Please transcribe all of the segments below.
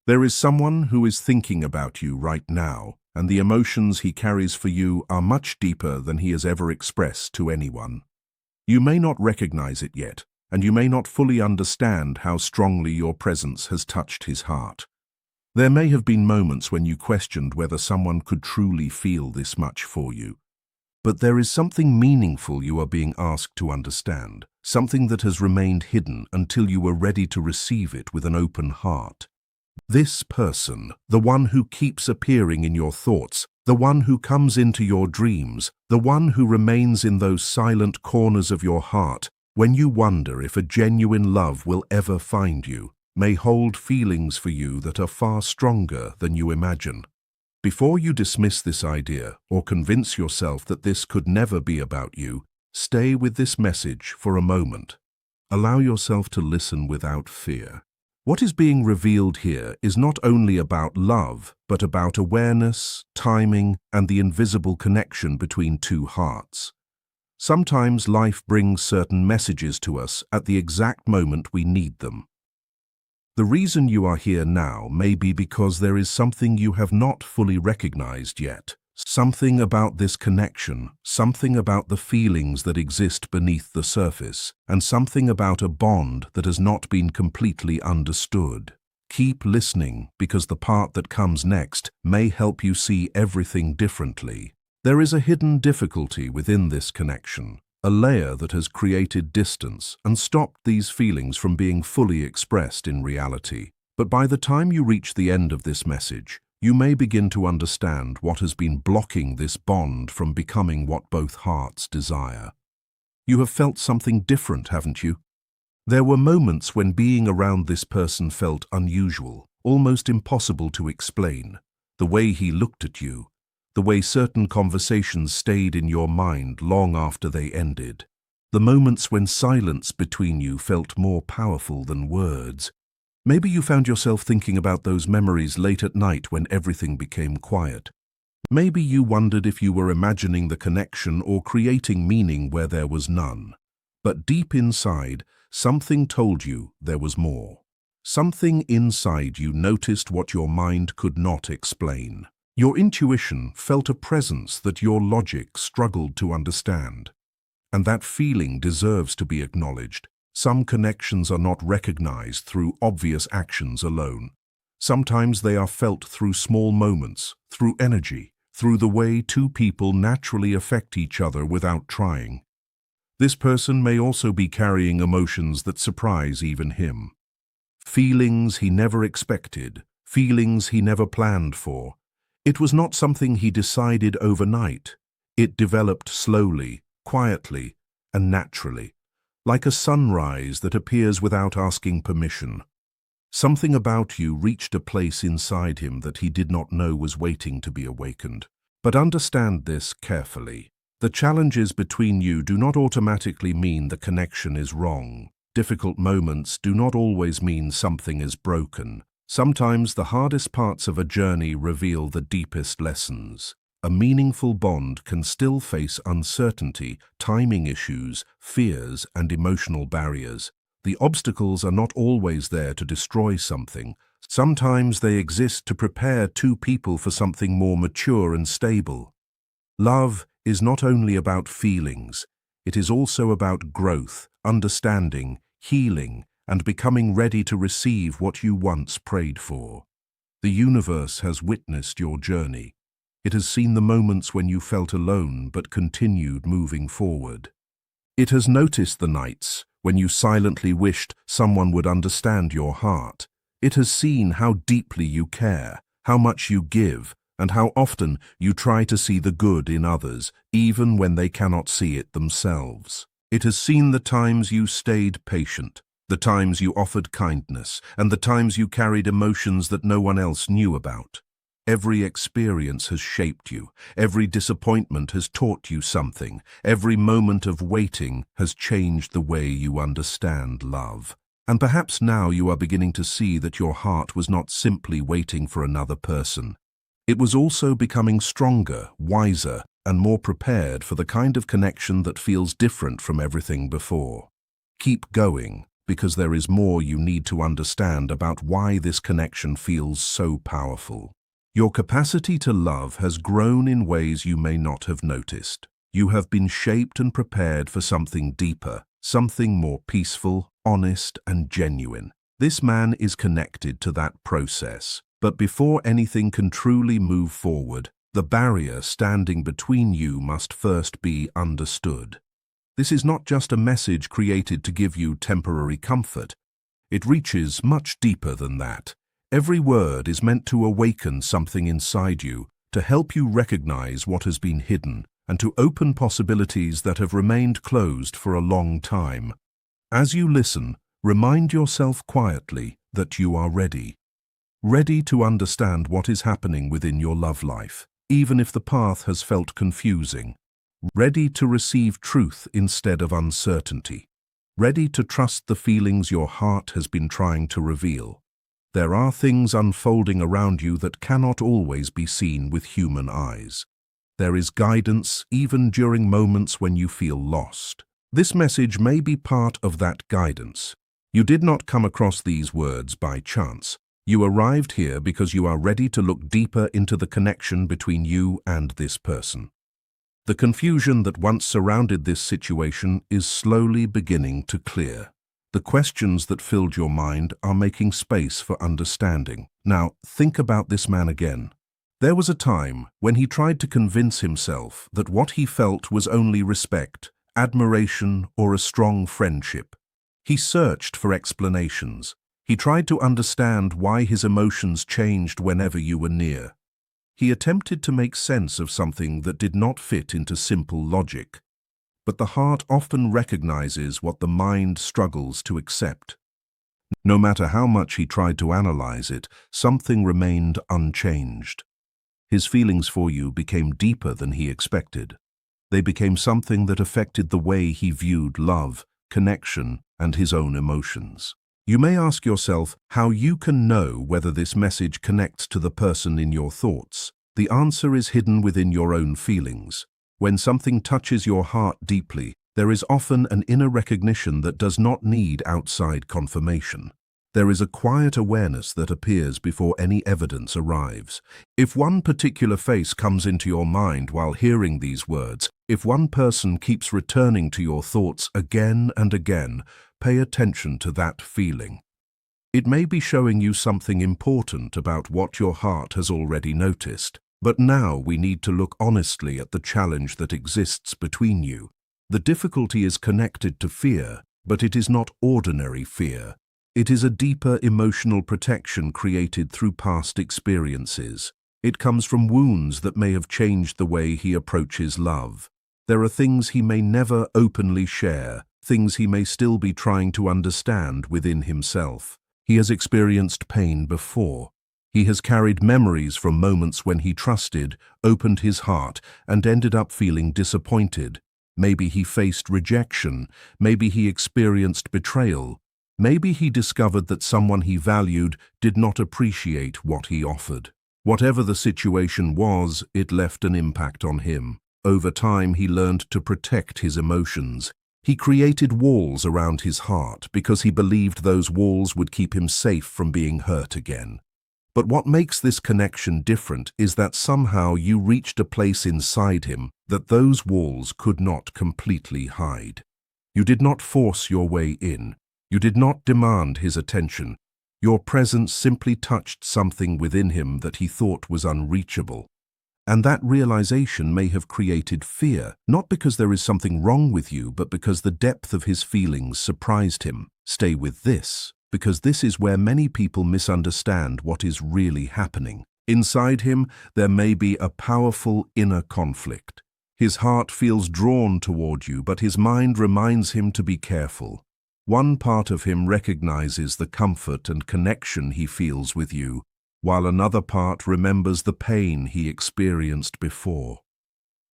There is someone who is thinking about you right now, and the emotions he carries for you are much deeper than he has ever expressed to anyone. You may not recognize it yet, and you may not fully understand how strongly your presence has touched his heart. There may have been moments when you questioned whether someone could truly feel this much for you. But there is something meaningful you are being asked to understand, something that has remained hidden until you were ready to receive it with an open heart. This person, the one who keeps appearing in your thoughts, the one who comes into your dreams, the one who remains in those silent corners of your heart when you wonder if a genuine love will ever find you, may hold feelings for you that are far stronger than you imagine. Before you dismiss this idea or convince yourself that this could never be about you, stay with this message for a moment. Allow yourself to listen without fear. What is being revealed here is not only about love, but about awareness, timing, and the invisible connection between two hearts. Sometimes life brings certain messages to us at the exact moment we need them. The reason you are here now may be because there is something you have not fully recognized yet. Something about this connection, something about the feelings that exist beneath the surface, and something about a bond that has not been completely understood. Keep listening, because the part that comes next may help you see everything differently. There is a hidden difficulty within this connection, a layer that has created distance and stopped these feelings from being fully expressed in reality. But by the time you reach the end of this message, you may begin to understand what has been blocking this bond from becoming what both hearts desire. You have felt something different, haven't you? There were moments when being around this person felt unusual, almost impossible to explain. The way he looked at you, the way certain conversations stayed in your mind long after they ended. The moments when silence between you felt more powerful than words. Maybe you found yourself thinking about those memories late at night when everything became quiet. Maybe you wondered if you were imagining the connection or creating meaning where there was none. But deep inside, something told you there was more. Something inside you noticed what your mind could not explain. Your intuition felt a presence that your logic struggled to understand. And that feeling deserves to be acknowledged. Some connections are not recognized through obvious actions alone. Sometimes they are felt through small moments, through energy, through the way two people naturally affect each other without trying. This person may also be carrying emotions that surprise even him. Feelings he never expected, feelings he never planned for. It was not something he decided overnight. It developed slowly, quietly, and naturally, like a sunrise that appears without asking permission. Something about you reached a place inside him that he did not know was waiting to be awakened. But understand this carefully. The challenges between you do not automatically mean the connection is wrong. Difficult moments do not always mean something is broken. Sometimes the hardest parts of a journey reveal the deepest lessons. A meaningful bond can still face uncertainty, timing issues, fears, and emotional barriers. The obstacles are not always there to destroy something. Sometimes they exist to prepare two people for something more mature and stable. Love is not only about feelings. It is also about growth, understanding, healing, and becoming ready to receive what you once prayed for. The universe has witnessed your journey. It has seen the moments when you felt alone but continued moving forward. It has noticed the nights when you silently wished someone would understand your heart. It has seen how deeply you care, how much you give, and how often you try to see the good in others, even when they cannot see it themselves. It has seen the times you stayed patient, the times you offered kindness, and the times you carried emotions that no one else knew about. Every experience has shaped you. Every disappointment has taught you something. Every moment of waiting has changed the way you understand love. And perhaps now you are beginning to see that your heart was not simply waiting for another person. It was also becoming stronger, wiser, and more prepared for the kind of connection that feels different from everything before. Keep going, because there is more you need to understand about why this connection feels so powerful. Your capacity to love has grown in ways you may not have noticed. You have been shaped and prepared for something deeper, something more peaceful, honest, and genuine. This man is connected to that process. But before anything can truly move forward, the barrier standing between you must first be understood. This is not just a message created to give you temporary comfort. It reaches much deeper than that. Every word is meant to awaken something inside you, to help you recognize what has been hidden, and to open possibilities that have remained closed for a long time. As you listen, remind yourself quietly that you are ready. Ready to understand what is happening within your love life, even if the path has felt confusing. Ready to receive truth instead of uncertainty. Ready to trust the feelings your heart has been trying to reveal. There are things unfolding around you that cannot always be seen with human eyes. There is guidance even during moments when you feel lost. This message may be part of that guidance. You did not come across these words by chance. You arrived here because you are ready to look deeper into the connection between you and this person. The confusion that once surrounded this situation is slowly beginning to clear. The questions that filled your mind are making space for understanding. Now, think about this man again. There was a time when he tried to convince himself that what he felt was only respect, admiration, or a strong friendship. He searched for explanations. He tried to understand why his emotions changed whenever you were near. He attempted to make sense of something that did not fit into simple logic. But the heart often recognizes what the mind struggles to accept. No matter how much he tried to analyze it, something remained unchanged. His feelings for you became deeper than he expected. They became something that affected the way he viewed love, connection, and his own emotions. You may ask yourself how you can know whether this message connects to the person in your thoughts. The answer is hidden within your own feelings. When something touches your heart deeply, there is often an inner recognition that does not need outside confirmation. There is a quiet awareness that appears before any evidence arrives. If one particular face comes into your mind while hearing these words, if one person keeps returning to your thoughts again and again, pay attention to that feeling. It may be showing you something important about what your heart has already noticed. But now we need to look honestly at the challenge that exists between you. The difficulty is connected to fear, but it is not ordinary fear. It is a deeper emotional protection created through past experiences. It comes from wounds that may have changed the way he approaches love. There are things he may never openly share, things he may still be trying to understand within himself. He has experienced pain before. He has carried memories from moments when he trusted, opened his heart, and ended up feeling disappointed. Maybe he faced rejection. Maybe he experienced betrayal. Maybe he discovered that someone he valued did not appreciate what he offered. Whatever the situation was, it left an impact on him. Over time, he learned to protect his emotions. He created walls around his heart because he believed those walls would keep him safe from being hurt again. But what makes this connection different is that somehow you reached a place inside him that those walls could not completely hide. You did not force your way in. You did not demand his attention. Your presence simply touched something within him that he thought was unreachable. And that realization may have created fear, not because there is something wrong with you, but because the depth of his feelings surprised him. Stay with this, because this is where many people misunderstand what is really happening. Inside him, there may be a powerful inner conflict. His heart feels drawn toward you, but his mind reminds him to be careful. One part of him recognizes the comfort and connection he feels with you, while another part remembers the pain he experienced before.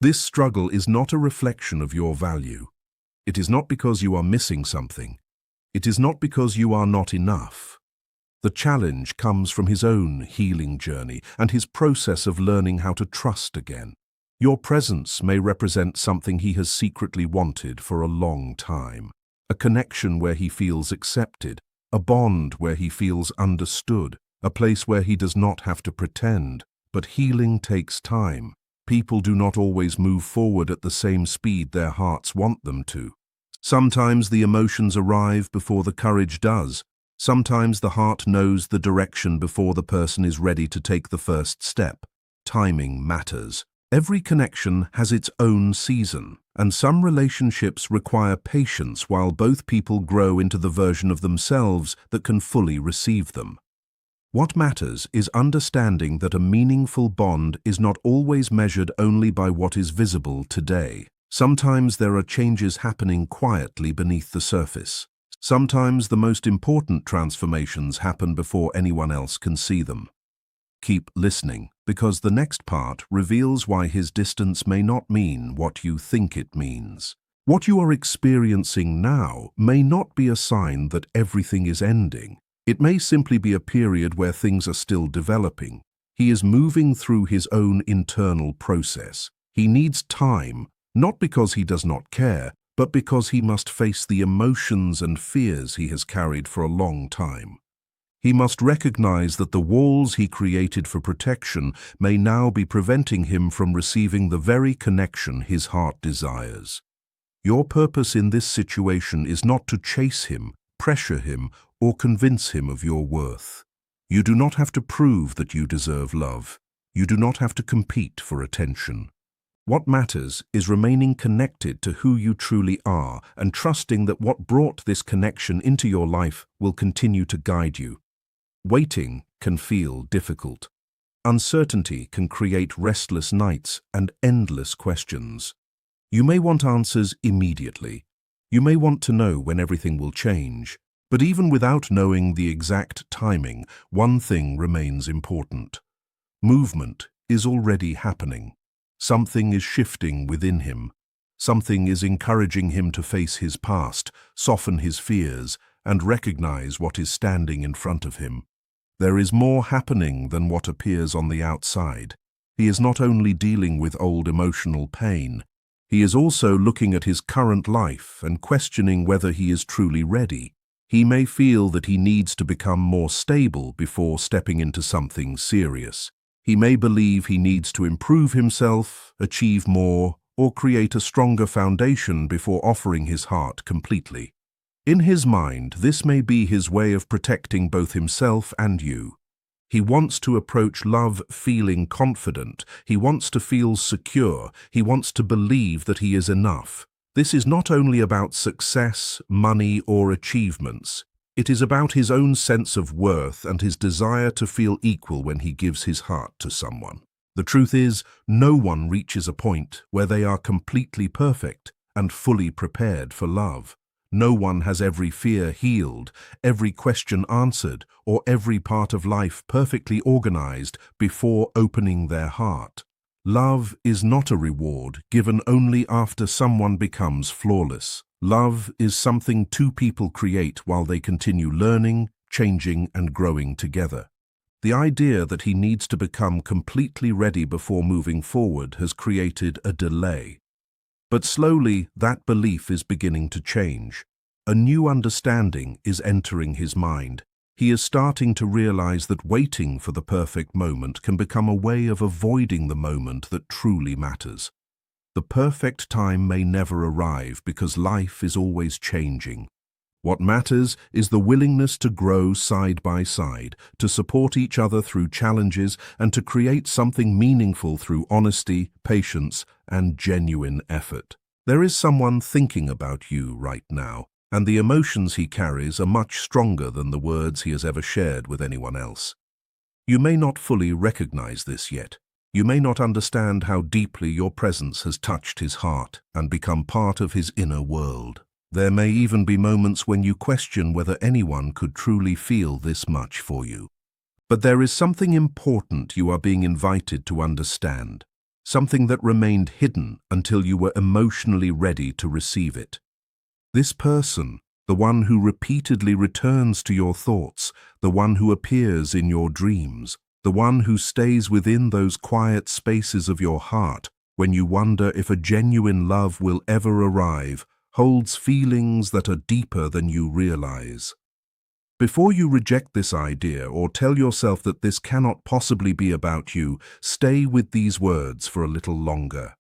This struggle is not a reflection of your value. It is not because you are missing something. It is not because you are not enough. The challenge comes from his own healing journey and his process of learning how to trust again. Your presence may represent something he has secretly wanted for a long time. a connection where he feels accepted, a bond where he feels understood, a place where he does not have to pretend. But healing takes time. People do not always move forward at the same speed their hearts want them to. Sometimes the emotions arrive before the courage does. Sometimes the heart knows the direction before the person is ready to take the first step. Timing matters. Every connection has its own season, and some relationships require patience while both people grow into the version of themselves that can fully receive them. What matters is understanding that a meaningful bond is not always measured only by what is visible today. Sometimes there are changes happening quietly beneath the surface. Sometimes the most important transformations happen before anyone else can see them. Keep listening, because the next part reveals why his distance may not mean what you think it means. What you are experiencing now may not be a sign that everything is ending. It may simply be a period where things are still developing. He is moving through his own internal process. He needs time, not because he does not care, but because he must face the emotions and fears he has carried for a long time. He must recognize that the walls he created for protection may now be preventing him from receiving the very connection his heart desires. Your purpose in this situation is not to chase him, pressure him, or convince him of your worth. You do not have to prove that you deserve love. You do not have to compete for attention. What matters is remaining connected to who you truly are and trusting that what brought this connection into your life will continue to guide you. Waiting can feel difficult. Uncertainty can create restless nights and endless questions. You may want answers immediately. You may want to know when everything will change. But even without knowing the exact timing, one thing remains important. Movement is already happening. Something is shifting within him. Something is encouraging him to face his past, soften his fears, and recognize what is standing in front of him. There is more happening than what appears on the outside. He is not only dealing with old emotional pain, he is also looking at his current life and questioning whether he is truly ready. He may feel that he needs to become more stable before stepping into something serious. He may believe he needs to improve himself, achieve more, or create a stronger foundation before offering his heart completely. In his mind, this may be his way of protecting both himself and you. He wants to approach love feeling confident. He wants to feel secure. He wants to believe that he is enough. This is not only about success, money, or achievements. It is about his own sense of worth and his desire to feel equal when he gives his heart to someone. The truth is, no one reaches a point where they are completely perfect and fully prepared for love. No one has every fear healed, every question answered, or every part of life perfectly organized before opening their heart. Love is not a reward given only after someone becomes flawless. Love is something two people create while they continue learning, changing, and growing together. The idea that he needs to become completely ready before moving forward has created a delay. But slowly, that belief is beginning to change. A new understanding is entering his mind. He is starting to realize that waiting for the perfect moment can become a way of avoiding the moment that truly matters. The perfect time may never arrive because life is always changing. What matters is the willingness to grow side by side, to support each other through challenges, and to create something meaningful through honesty, patience, and genuine effort. There is someone thinking about you right now, and the emotions he carries are much stronger than the words he has ever shared with anyone else. You may not fully recognize this yet. You may not understand how deeply your presence has touched his heart and become part of his inner world. There may even be moments when you question whether anyone could truly feel this much for you. But there is something important you are being invited to understand, something that remained hidden until you were emotionally ready to receive it. This person, the one who repeatedly returns to your thoughts, the one who appears in your dreams, the one who stays within those quiet spaces of your heart when you wonder if a genuine love will ever arrive, holds feelings that are deeper than you realize. Before you reject this idea or tell yourself that this cannot possibly be about you, stay with these words for a little longer.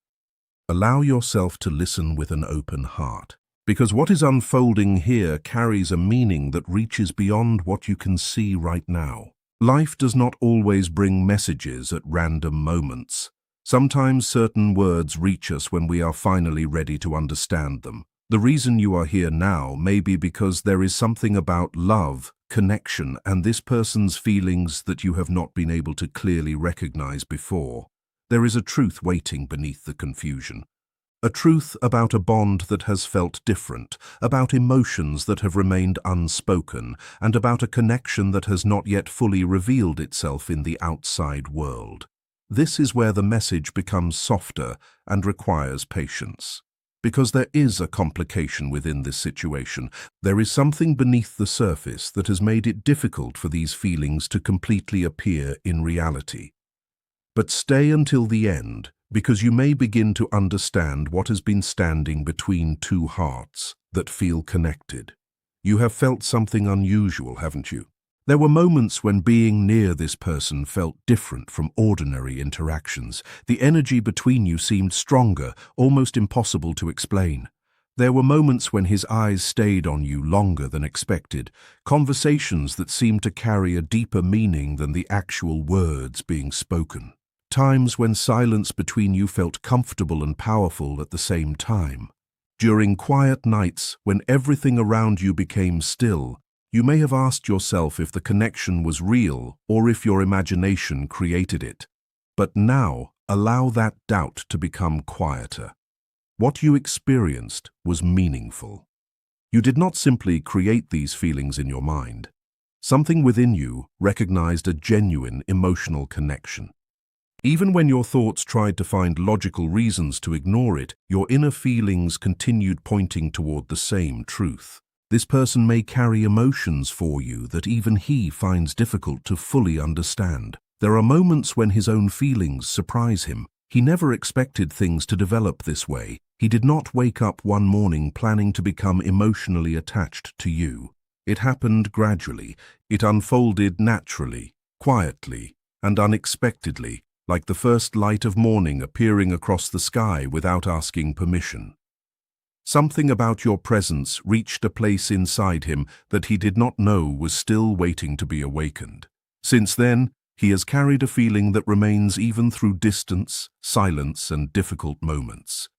Allow yourself to listen with an open heart, because what is unfolding here carries a meaning that reaches beyond what you can see right now. Life does not always bring messages at random moments. Sometimes certain words reach us when we are finally ready to understand them. The reason you are here now may be because there is something about love, connection, and this person's feelings that you have not been able to clearly recognize before. There is a truth waiting beneath the confusion. A truth about a bond that has felt different, about emotions that have remained unspoken, and about a connection that has not yet fully revealed itself in the outside world. This is where the message becomes softer and requires patience. Because there is a complication within this situation. There is something beneath the surface that has made it difficult for these feelings to completely appear in reality. But stay until the end, because you may begin to understand what has been standing between two hearts that feel connected. You have felt something unusual, haven't you? There were moments when being near this person felt different from ordinary interactions. The energy between you seemed stronger, almost impossible to explain. There were moments when his eyes stayed on you longer than expected, conversations that seemed to carry a deeper meaning than the actual words being spoken. Times when silence between you felt comfortable and powerful at the same time. During quiet nights, when everything around you became still, you may have asked yourself if the connection was real or if your imagination created it. But now, allow that doubt to become quieter. What you experienced was meaningful. You did not simply create these feelings in your mind. Something within you recognized a genuine emotional connection. Even when your thoughts tried to find logical reasons to ignore it, your inner feelings continued pointing toward the same truth. This person may carry emotions for you that even he finds difficult to fully understand. There are moments when his own feelings surprise him. He never expected things to develop this way. He did not wake up one morning planning to become emotionally attached to you. It happened gradually. It unfolded naturally, quietly, and unexpectedly, like the first light of morning appearing across the sky without asking permission. Something about your presence reached a place inside him that he did not know was still waiting to be awakened. Since then, he has carried a feeling that remains even through distance, silence, and difficult moments.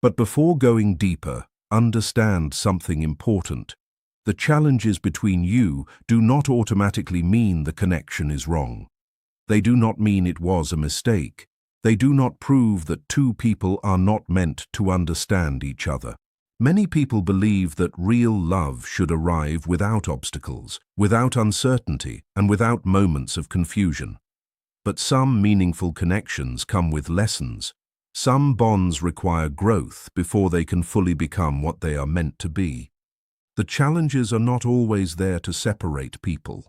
But before going deeper, understand something important. The challenges between you do not automatically mean the connection is wrong. They do not mean it was a mistake. They do not prove that two people are not meant to understand each other. Many people believe that real love should arrive without obstacles, without uncertainty, and without moments of confusion. But some meaningful connections come with lessons. Some bonds require growth before they can fully become what they are meant to be. The challenges are not always there to separate people.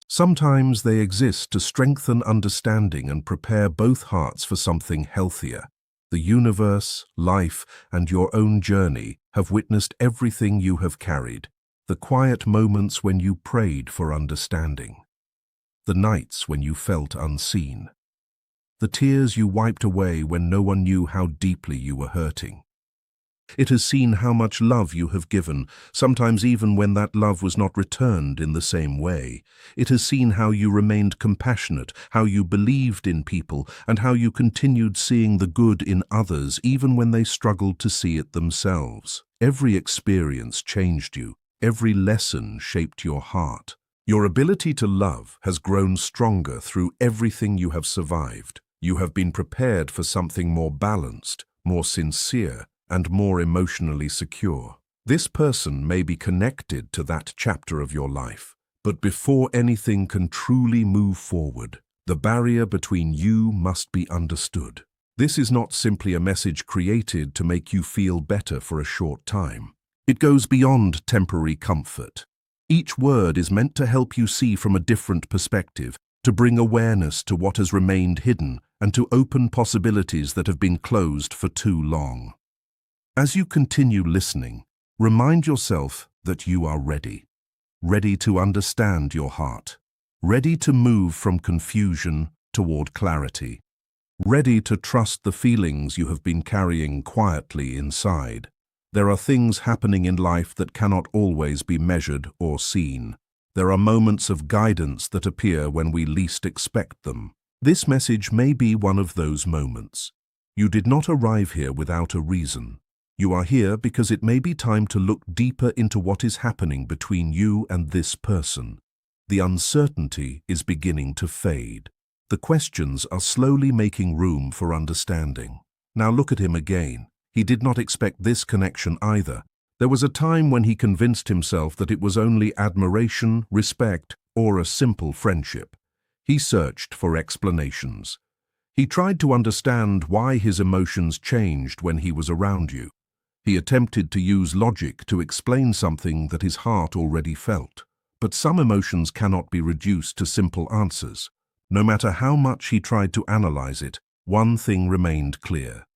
Sometimes they exist to strengthen understanding and prepare both hearts for something healthier. The universe, life, and your own journey have witnessed everything you have carried. The quiet moments when you prayed for understanding. The nights when you felt unseen. The tears you wiped away when no one knew how deeply you were hurting. It has seen how much love you have given, sometimes even when that love was not returned in the same way. It has seen how you remained compassionate, how you believed in people, and how you continued seeing the good in others even when they struggled to see it themselves. Every experience changed you. Every lesson shaped your heart. Your ability to love has grown stronger through everything you have survived. You have been prepared for something more balanced, more sincere, and more emotionally secure. This person may be connected to that chapter of your life, but before anything can truly move forward, the barrier between you must be understood. This is not simply a message created to make you feel better for a short time. It goes beyond temporary comfort. Each word is meant to help you see from a different perspective, to bring awareness to what has remained hidden, and to open possibilities that have been closed for too long. As you continue listening, Remind yourself that you are ready. Ready to understand your heart. Ready to move from confusion toward clarity. Ready to trust the feelings you have been carrying quietly inside. There are things happening in life that cannot always be measured or seen. There are moments of guidance that appear when we least expect them. This message may be one of those moments. You did not arrive here without a reason. You are here because it may be time to look deeper into what is happening between you and this person. The uncertainty is beginning to fade. The questions are slowly making room for understanding. Now look at him again. He did not expect this connection either. There was a time when he convinced himself that it was only admiration, respect, or a simple friendship. He searched for explanations. He tried to understand why his emotions changed when he was around you. He attempted to use logic to explain something that his heart already felt. But some emotions cannot be reduced to simple answers. No matter how much he tried to analyze it, one thing remained clear.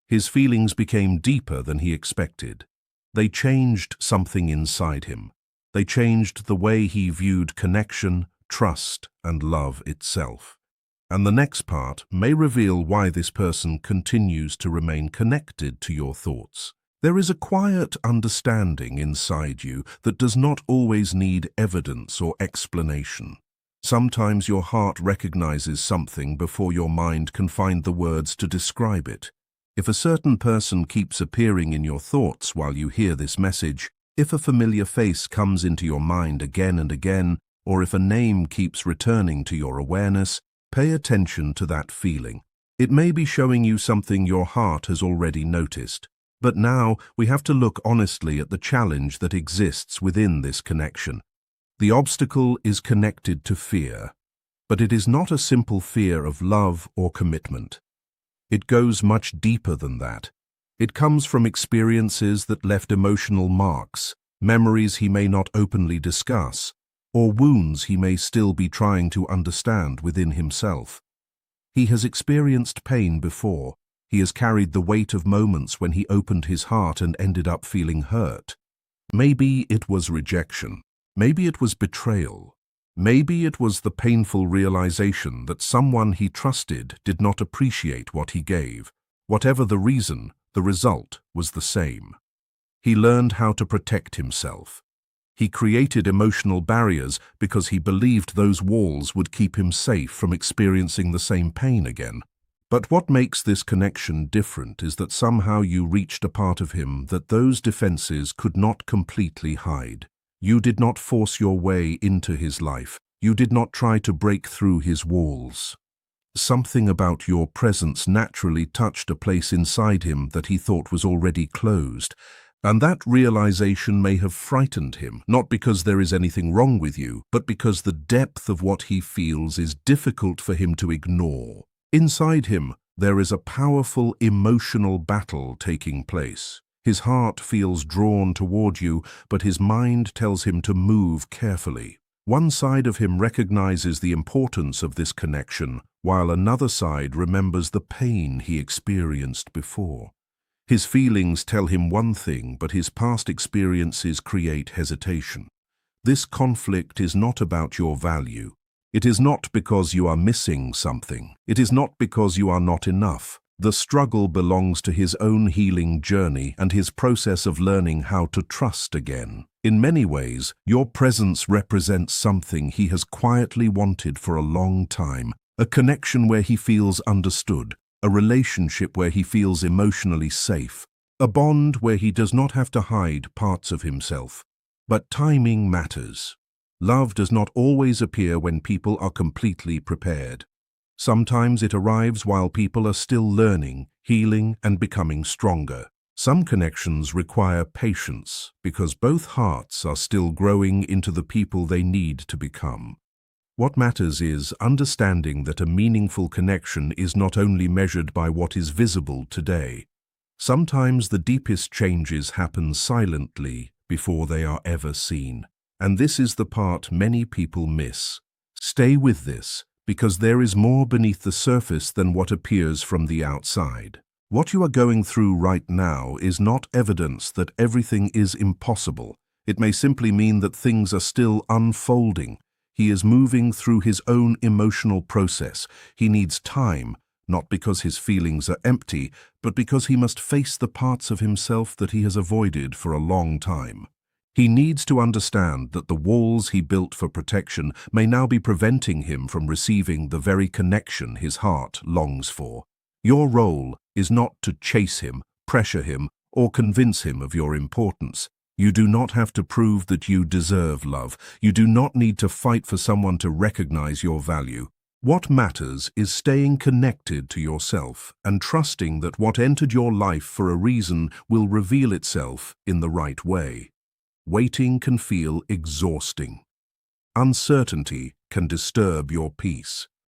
His feelings became deeper than he expected. They changed something inside him. They changed the way he viewed connection, trust, and love itself. And the next part may reveal why this person continues to remain connected to your thoughts. There is a quiet understanding inside you that does not always need evidence or explanation. Sometimes your heart recognizes something before your mind can find the words to describe it. If a certain person keeps appearing in your thoughts while you hear this message, if a familiar face comes into your mind again and again, or if a name keeps returning to your awareness, pay attention to that feeling. It may be showing you something your heart has already noticed. But now we have to look honestly at the challenge that exists within this connection. The obstacle is connected to fear, but it is not a simple fear of love or commitment. It goes much deeper than that. It comes from experiences that left emotional marks, memories he may not openly discuss, or wounds he may still be trying to understand within himself. He has experienced pain before. He has carried the weight of moments when he opened his heart and ended up feeling hurt. Maybe it was rejection. Maybe it was betrayal. Maybe it was the painful realization that someone he trusted did not appreciate what he gave. Whatever the reason, the result was the same. He learned how to protect himself. He created emotional barriers because he believed those walls would keep him safe from experiencing the same pain again. But what makes this connection different is that somehow you reached a part of him that those defenses could not completely hide. You did not force your way into his life. You did not try to break through his walls. Something about your presence naturally touched a place inside him that he thought was already closed. And that realization may have frightened him, not because there is anything wrong with you, but because the depth of what he feels is difficult for him to ignore. Inside him, there is a powerful emotional battle taking place. His heart feels drawn toward you, but his mind tells him to move carefully. One side of him recognizes the importance of this connection, while another side remembers the pain he experienced before. His feelings tell him one thing, but his past experiences create hesitation. This conflict is not about your value. It is not because you are missing something. It is not because you are not enough. The struggle belongs to his own healing journey and his process of learning how to trust again. In many ways, your presence represents something he has quietly wanted for a long time, a connection where he feels understood, a relationship where he feels emotionally safe, a bond where he does not have to hide parts of himself. But timing matters. Love does not always appear when people are completely prepared. Sometimes it arrives while people are still learning, healing, and becoming stronger. Some connections require patience because both hearts are still growing into the people they need to become. What matters is understanding that a meaningful connection is not only measured by what is visible today. Sometimes the deepest changes happen silently before they are ever seen. And this is the part many people miss. Stay with this, because there is more beneath the surface than what appears from the outside. What you are going through right now is not evidence that everything is impossible. It may simply mean that things are still unfolding. He is moving through his own emotional process. He needs time, not because his feelings are empty, but because he must face the parts of himself that he has avoided for a long time. He needs to understand that the walls he built for protection may now be preventing him from receiving the very connection his heart longs for. Your role is not to chase him, pressure him, or convince him of your importance. You do not have to prove that you deserve love. You do not need to fight for someone to recognize your value. What matters is staying connected to yourself and trusting that what entered your life for a reason will reveal itself in the right way. Waiting can feel exhausting. Uncertainty can disturb your peace.